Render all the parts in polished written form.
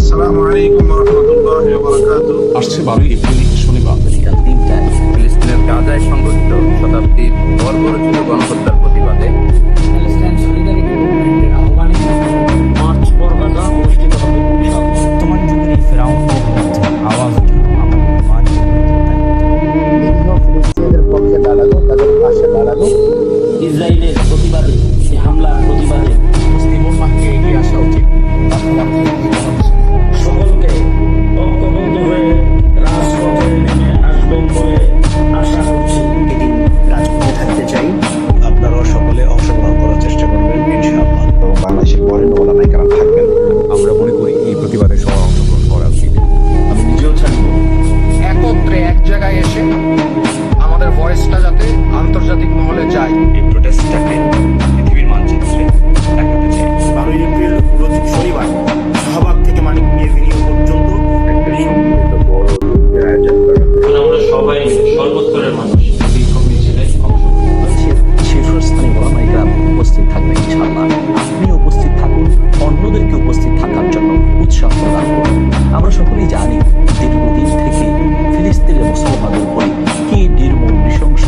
আসসালামু আলাইকুম ওয়া রাহমাতুল্লাহি ওয়া বারাকাতুহু। আসছে 12 এপ্রিল শনিবার বিকাল 3টায় ফিলিস্তিনের গাজায় সংঘটিত শতাব্দীর বর্বরোচিত গণহত্যার প্রতিবাদে প্যালেস্টাইন সলিডারিটি মুভমেন্টের আহ্বানে মার্চ ফর গাজা অনুষ্ঠিত হবে ইনশাআল্লাহ। বর্তমান যুগের এই ফেরাউনদের বিরুদ্ধে আওয়াজ ওঠানো আমাদের মানবিক দায়িত্ব। নিরীহ ফিলিস্তিনিদের পক্ষে দাঁড়ানো, তাদের পাশে দাঁড়ানো। ইসরায়েলের প্রতিবাদে, এই হামলার প্রতিবাদে মুসলিম উম্মাহকে এগিয়ে আসা উচিত। সকলকে ঐক্যবদ্ধ হয়ে রাজপথে নেমে আসবেন বলে আশা করছি। এদিন রাজপথে থাকতে চাই। আপনারাও সকলে অংশগ্রহণ করার চেষ্টা করবেন ইনশাআল্লাহ। এবং বাংলাদেশের বরেণ্য ওলামায়ে কেরাম থাকবেন। আমরা মনে করি এই প্রতিবাদে সবার অংশগ্রহণ করা উচিত। আমি নিজেও চাইব একত্রে এক জায়গায় এসে আমাদের ভয়েসটা যাতে আন্তর্জাতিক মহলে যায়। এই প্রোটেস্টটাকে পৃথিবীর মানচিত্রে দেখাতে চাই। 12 এপ্রিল রোজ শনিবার শাহবাগ থেকে মানিক মিয়া এভিনিউ পর্যন্ত একটা সম্মিলিত বড় যুদ্ধের আয়োজন করা। আমরা সবাই সর্বস্তরের মানুষ বিক্ষোভ মিছিলে অংশগ্রহণ দেশের শীর্ষস্থানীয় ওলামায়ে কেরাম উপস্থিত থাকবেন ইনশাআল্লাহ। আপনি উপস্থিত থাকুন, অন্যদেরকে উপস্থিত থাকার জন্য উৎসাহ প্রদান করুন। আমরা সকলেই জানি দীর্ঘদিন থেকে ফিলিস্তিনের মুসলমানদের উপরে কি নির্মম নৃশংস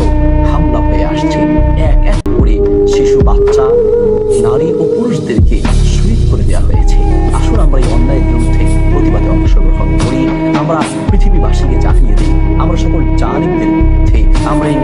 হামলা হয়ে আসছে। এক এক করে শিশু, বাচ্চা, নারী ও পুরুষদেরকে শহীদ করে দেওয়া হয়েছে। আসুন আমরা এই অন্যায়ের বিরুদ্ধে প্রতিবাদে অংশগ্রহণ করি। আমরা পৃথিবীবাসীকে জানিয়ে দিই, আমরা সকল জালিমদের বিরুদ্ধে আমরা এই